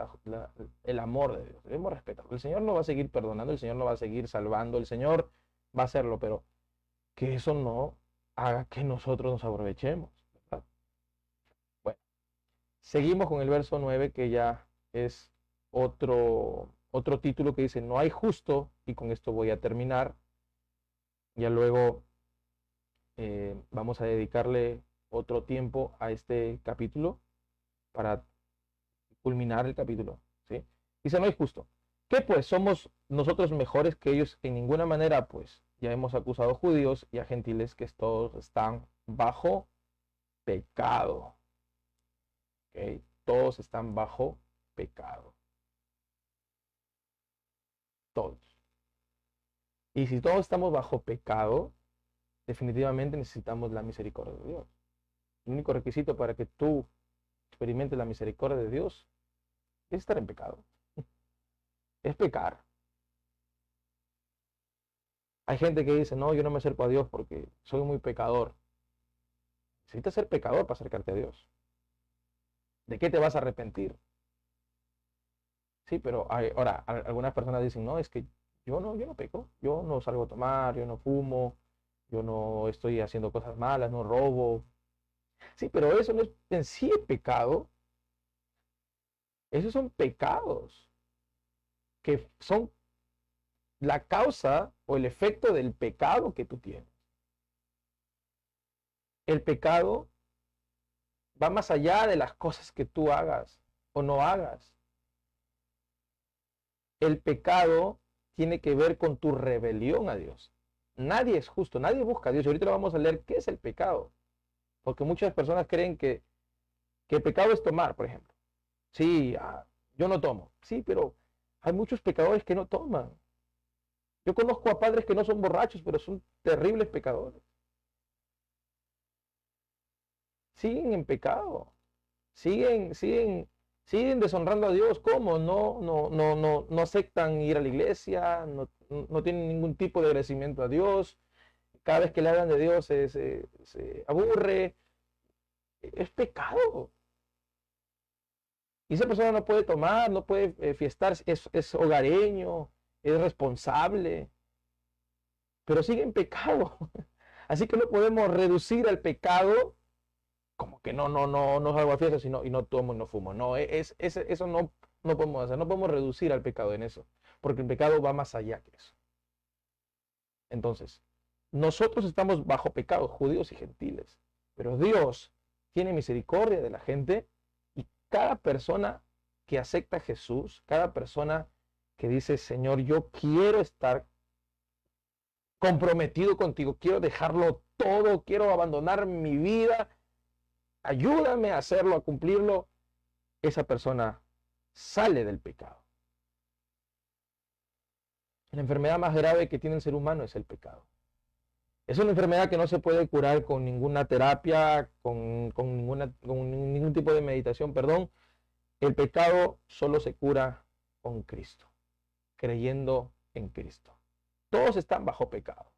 el amor de Dios. Debemos respetarlo. El Señor no va a seguir perdonando, el Señor no va a seguir salvando, el Señor va a hacerlo, pero que eso no haga que nosotros nos aprovechemos, ¿verdad? Bueno, seguimos con el verso 9, que ya es otro título que dice, no hay justo, y con esto voy a terminar. Ya luego vamos a dedicarle otro tiempo a este capítulo para culminar el capítulo, ¿sí? Dice, no hay justo. ¿Qué pues? ¿Somos nosotros mejores que ellos? En ninguna manera, pues. Ya hemos acusado a judíos y a gentiles que todos están bajo pecado. ¿Okay? Todos están bajo pecado. Todos. Y si todos estamos bajo pecado, definitivamente necesitamos la misericordia de Dios. El único requisito para que tú experimentes la misericordia de Dios es estar en pecado. Es pecar. Hay gente que dice, no, yo no me acerco a Dios porque soy muy pecador. Necesitas ser pecador para acercarte a Dios. ¿De qué te vas a arrepentir? Sí, pero ahora algunas personas dicen, no, es que yo no peco, yo no salgo a tomar, yo no fumo, yo no estoy haciendo cosas malas, no robo. Sí, pero eso no es en sí es pecado. Esos son pecados que son la causa o el efecto del pecado que tú tienes. El pecado va más allá de las cosas que tú hagas o no hagas. El pecado tiene que ver con tu rebelión a Dios. Nadie es justo, nadie busca a Dios. Y ahorita lo vamos a leer qué es el pecado. Porque muchas personas creen que el pecado es tomar, por ejemplo. Sí, yo no tomo. Sí, pero hay muchos pecadores que no toman. Yo conozco a padres que no son borrachos, pero son terribles pecadores. Siguen en pecado. Siguen deshonrando a Dios. ¿Cómo? No aceptan ir a la iglesia, no tienen ningún tipo de agradecimiento a Dios. Cada vez que le hablan de Dios se aburre. Es pecado. Y esa persona no puede tomar, no puede fiestar, es hogareño, es responsable, pero sigue en pecado. Así que no podemos reducir al pecado como que no salgo a fiesta y no tomo y no fumo. No, eso no podemos hacer, no podemos reducir al pecado en eso, porque el pecado va más allá que eso. Entonces, nosotros estamos bajo pecado, judíos y gentiles, pero Dios tiene misericordia de la gente y cada persona que acepta a Jesús, cada persona que dice, Señor, yo quiero estar comprometido contigo, quiero dejarlo todo, quiero abandonar mi vida, ayúdame a hacerlo, a cumplirlo, esa persona sale del pecado. La enfermedad más grave que tiene el ser humano es el pecado. Es una enfermedad que no se puede curar con ninguna terapia, con ningún tipo de meditación, perdón. El pecado solo se cura con Cristo, creyendo en Cristo. Todos están bajo pecado.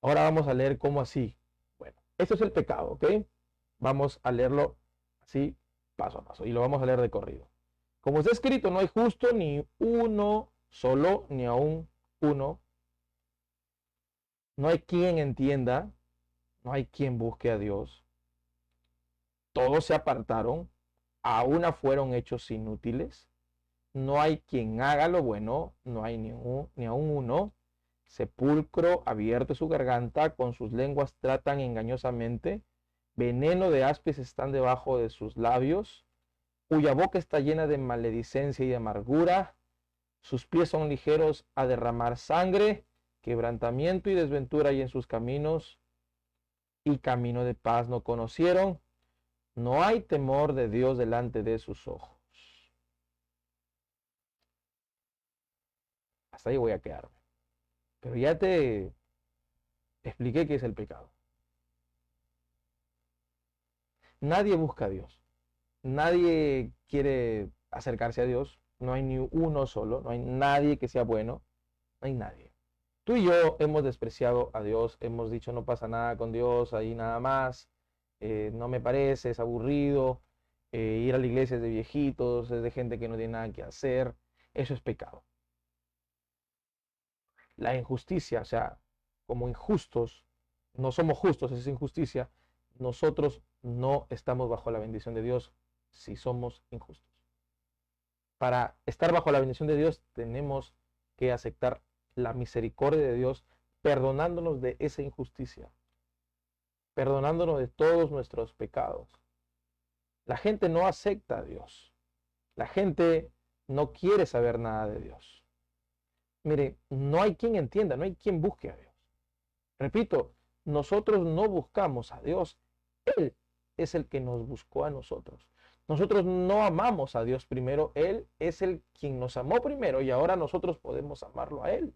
Ahora vamos a leer cómo así. Bueno, esto es el pecado, ¿ok? Vamos a leerlo así, paso a paso, y lo vamos a leer de corrido. Como está escrito, no hay justo ni uno solo, ni aún uno. No hay quien entienda, no hay quien busque a Dios. Todos se apartaron, a una fueron hechos inútiles. No hay quien haga lo bueno, no hay ni aún uno. Sepulcro abierto su garganta, con sus lenguas tratan engañosamente. Veneno de áspices están debajo de sus labios, cuya boca está llena de maledicencia y de amargura. Sus pies son ligeros a derramar sangre, quebrantamiento y desventura hay en sus caminos, y camino de paz no conocieron. No hay temor de Dios delante de sus ojos. Hasta ahí voy a quedarme. Pero expliqué qué es el pecado. Nadie busca a Dios. Nadie quiere acercarse a Dios. No hay ni uno solo. No hay nadie que sea bueno. No hay nadie. Tú y yo hemos despreciado a Dios. Hemos dicho no pasa nada con Dios. Ahí nada más. No me parece. Es aburrido. Ir a la iglesia es de viejitos. Es de gente que no tiene nada que hacer. Eso es pecado. La injusticia, o sea, como injustos, no somos justos, es injusticia. Nosotros no estamos bajo la bendición de Dios si somos injustos. Para estar bajo la bendición de Dios tenemos que aceptar la misericordia de Dios, perdonándonos de esa injusticia, perdonándonos de todos nuestros pecados. La gente no acepta a Dios. La gente no quiere saber nada de Dios. Mire, no hay quien entienda, no hay quien busque a Dios. Repito, nosotros no buscamos a Dios. Él es el que nos buscó a nosotros. Nosotros no amamos a Dios primero. Él es el quien nos amó primero y ahora nosotros podemos amarlo a Él.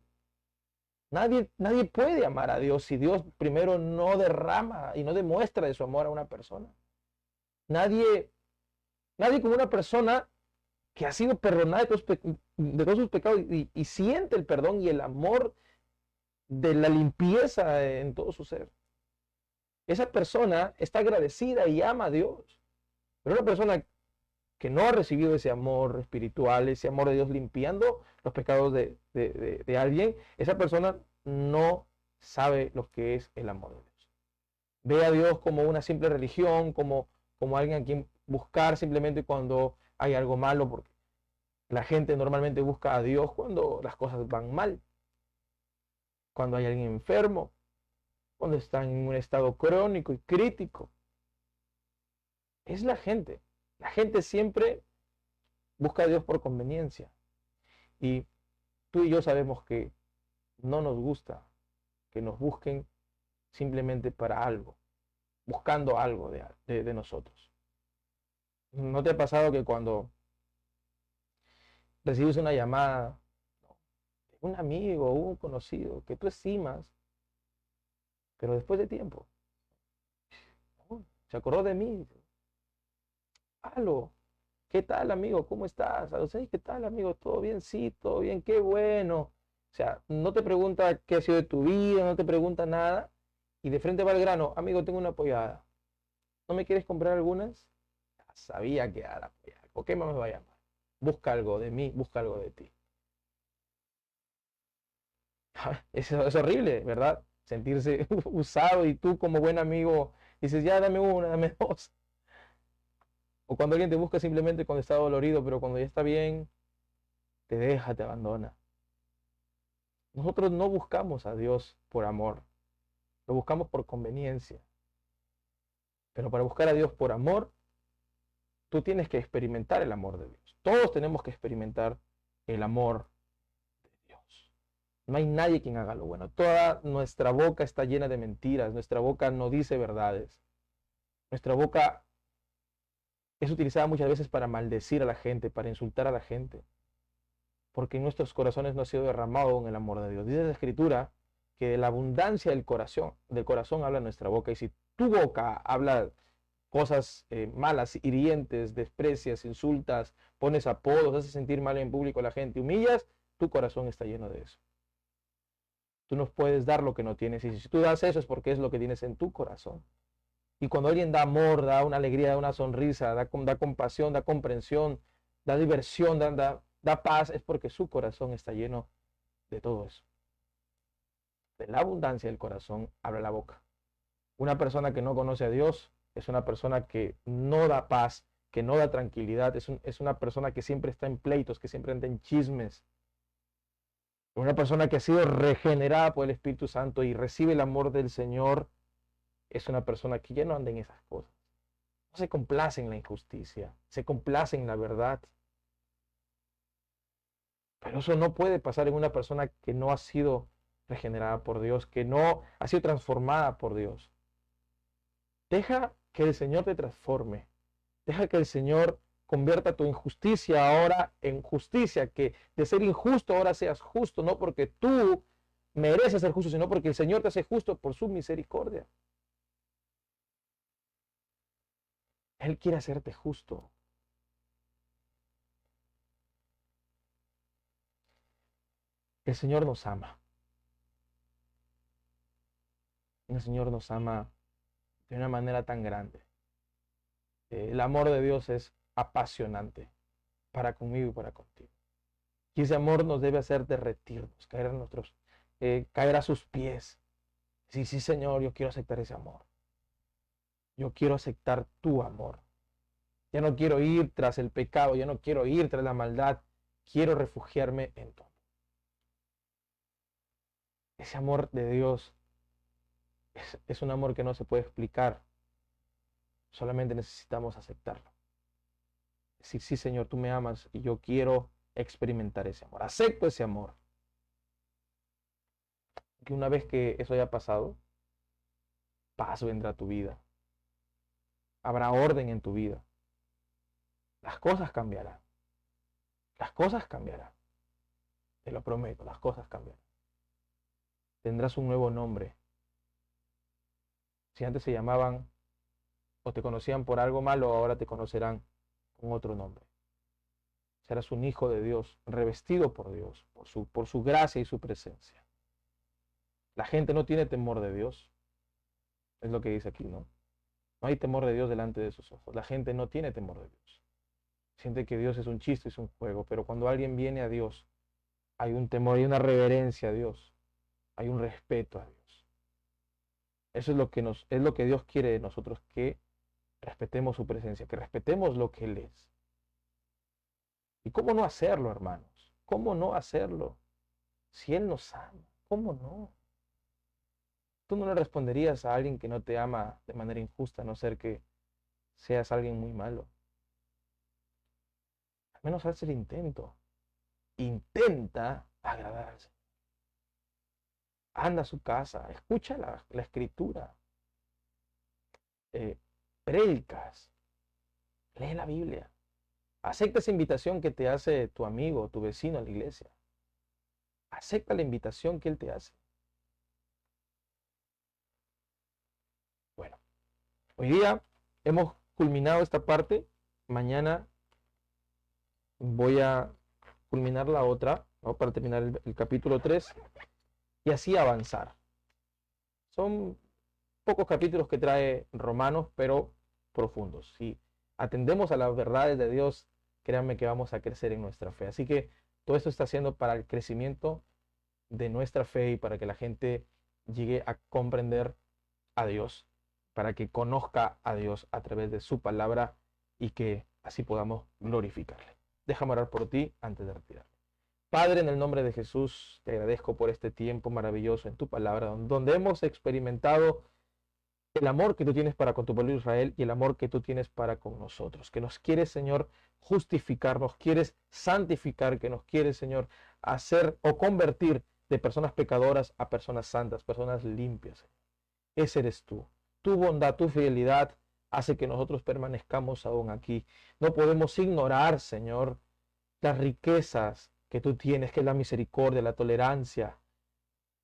Nadie puede amar a Dios si Dios primero no derrama y no demuestra de su amor a una persona. Nadie como una persona que ha sido perdonada de todos sus pecados y siente el perdón y el amor de la limpieza en todo su ser. Esa persona está agradecida y ama a Dios. Pero una persona que no ha recibido ese amor espiritual, ese amor de Dios limpiando los pecados de alguien, esa persona no sabe lo que es el amor de Dios. Ve a Dios como una simple religión, como alguien a quien buscar simplemente cuando hay algo malo, porque la gente normalmente busca a Dios cuando las cosas van mal, cuando hay alguien enfermo, cuando están en un estado crónico y crítico. Es la gente. La gente siempre busca a Dios por conveniencia. Y tú y yo sabemos que no nos gusta que nos busquen simplemente para algo, buscando algo de nosotros. ¿No te ha pasado que cuando recibes una llamada de un amigo o un conocido que tú estimas, pero después de tiempo, se acordó de mí? Aló, ¿qué tal, amigo? ¿Cómo estás? ¿Qué tal, amigo? ¿Todo bien? Sí, todo bien, qué bueno. O sea, no te pregunta qué ha sido de tu vida, no te pregunta nada. Y de frente va al grano, amigo, tengo una apoyada. ¿No me quieres comprar algunas? Ya sabía que era la apoyada. ¿Por qué más me va a llamar? Busca algo de mí, busca algo de ti. Es horrible, ¿verdad? Sentirse usado y tú como buen amigo dices, ya dame una, dame dos. O cuando alguien te busca simplemente cuando está dolorido, pero cuando ya está bien, te deja, te abandona. Nosotros no buscamos a Dios por amor, lo buscamos por conveniencia. Pero para buscar a Dios por amor, tú tienes que experimentar el amor de Dios. Todos tenemos que experimentar el amor de Dios. No hay nadie quien haga lo bueno. Toda nuestra boca está llena de mentiras. Nuestra boca no dice verdades. Nuestra boca es utilizada muchas veces para maldecir a la gente, para insultar a la gente. Porque en nuestros corazones no ha sido derramado en el amor de Dios. Dice la Escritura que de la abundancia del corazón habla nuestra boca. Y si tu boca habla cosas malas, hirientes, desprecias, insultas, pones apodos, haces sentir mal en público a la gente, humillas, tu corazón está lleno de eso. Tú no puedes dar lo que no tienes. Y si tú das eso es porque es lo que tienes en tu corazón. Y cuando alguien da amor, da una alegría, da una sonrisa, da compasión, da comprensión, da diversión, da paz, es porque su corazón está lleno de todo eso. De la abundancia del corazón habla la boca. Una persona que no conoce a Dios es una persona que no da paz, que no da tranquilidad, es una persona que siempre está en pleitos, que siempre anda en chismes. Una persona que ha sido regenerada por el Espíritu Santo y recibe el amor del Señor es una persona que ya no anda en esas cosas. No se complace en la injusticia, se complace en la verdad. Pero eso no puede pasar en una persona que no ha sido regenerada por Dios, que no ha sido transformada por Dios. Deja que el Señor te transforme. Deja que el Señor convierta tu injusticia ahora en justicia, que de ser injusto ahora seas justo, no porque tú mereces ser justo, sino porque el Señor te hace justo por su misericordia. Él quiere hacerte justo. El Señor nos ama. El Señor nos ama de una manera tan grande. El amor de Dios es apasionante para conmigo y para contigo. Y ese amor nos debe hacer derretirnos, caer a sus pies. Sí, sí, Señor, yo quiero aceptar ese amor. Yo quiero aceptar tu amor. Ya no quiero ir tras el pecado, ya no quiero ir tras la maldad. Quiero refugiarme en tu amor. Ese amor de Dios es un amor que no se puede explicar. Solamente necesitamos aceptarlo. Decir, sí, Señor, tú me amas y yo quiero experimentar ese amor. Acepto ese amor. Que una vez que eso haya pasado, paz vendrá a tu vida. Habrá orden en tu vida. Las cosas cambiarán. Las cosas cambiarán. Te lo prometo, las cosas cambiarán. Tendrás un nuevo nombre. Si antes se llamaban o te conocían por algo malo, ahora te conocerán con otro nombre. Serás un hijo de Dios, revestido por Dios, por su gracia y su presencia. La gente no tiene temor de Dios. Es lo que dice aquí, ¿no? No hay temor de Dios delante de sus ojos. La gente no tiene temor de Dios. Siente que Dios es un chiste, es un juego, pero cuando alguien viene a Dios, hay un temor, hay una reverencia a Dios, hay un respeto a Dios. Eso es lo que Dios quiere de nosotros, que respetemos su presencia, que respetemos lo que Él es. ¿Y cómo no hacerlo, hermanos? ¿Cómo no hacerlo? Si Él nos ama, ¿cómo no? Tú no le responderías a alguien que no te ama de manera injusta, a no ser que seas alguien muy malo. Al menos haz el intento. Intenta agradar al Señor. Anda a su casa, escucha la escritura, predicas, lee la Biblia. Acepta esa invitación que te hace tu amigo, tu vecino a la iglesia. Acepta la invitación que él te hace. Bueno, hoy día hemos culminado esta parte. Mañana voy a culminar la otra, ¿no? Para terminar el capítulo 3 y así avanzar. Son pocos capítulos que trae Romanos, pero profundos. Si atendemos a las verdades de Dios, créanme que vamos a crecer en nuestra fe. Así que todo esto está haciendo para el crecimiento de nuestra fe y para que la gente llegue a comprender a Dios, para que conozca a Dios a través de su palabra y que así podamos glorificarle. Déjame orar por ti antes de retirarme. Padre, en el nombre de Jesús, te agradezco por este tiempo maravilloso en tu palabra, donde hemos experimentado el amor que tú tienes para con tu pueblo Israel y el amor que tú tienes para con nosotros, que nos quieres, Señor, justificar, nos quieres santificar, que nos quieres, Señor, hacer o convertir de personas pecadoras a personas santas, personas limpias. Ese eres tú. Tu bondad, tu fidelidad hace que nosotros permanezcamos aún aquí. No podemos ignorar, Señor, las riquezas que tú tienes, que es la misericordia, la tolerancia,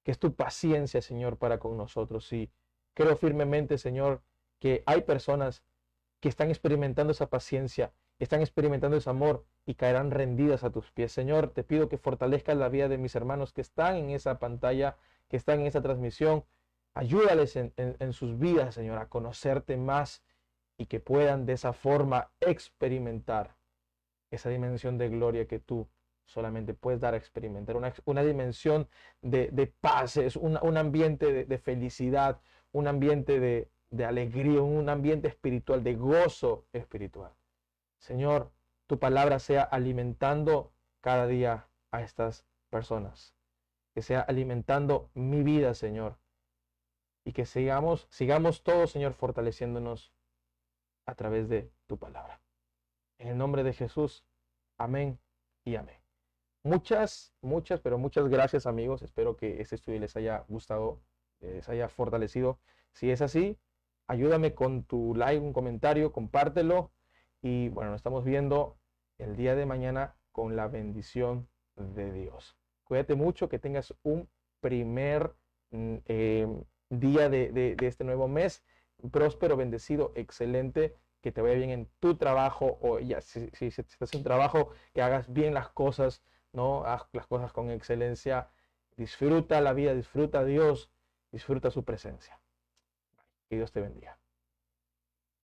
que es tu paciencia, Señor, para con nosotros. Y creo firmemente, Señor, que hay personas que están experimentando esa paciencia, están experimentando ese amor y caerán rendidas a tus pies. Señor, te pido que fortalezcas la vida de mis hermanos que están en esa pantalla, que están en esa transmisión. Ayúdales en sus vidas, Señor, a conocerte más y que puedan de esa forma experimentar esa dimensión de gloria que tú solamente puedes dar a experimentar, una dimensión de paz, es un ambiente de felicidad, un ambiente de alegría, un ambiente espiritual, de gozo espiritual. Señor, tu palabra sea alimentando cada día a estas personas, que sea alimentando mi vida, Señor, y que sigamos todos, Señor, fortaleciéndonos a través de tu palabra. En el nombre de Jesús, amén y amén. Muchas, pero muchas gracias, amigos. Espero que este estudio les haya gustado, les haya fortalecido. Si es así, ayúdame con tu like, un comentario, compártelo. Y bueno, nos estamos viendo el día de mañana con la bendición de Dios. Cuídate mucho, que tengas un primer día de este nuevo mes. Próspero, bendecido, excelente, que te vaya bien en tu trabajo, o ya si estás en trabajo, que hagas bien las cosas, ¿no? Haz las cosas con excelencia, disfruta la vida, disfruta a Dios, disfruta su presencia. Que Dios te bendiga.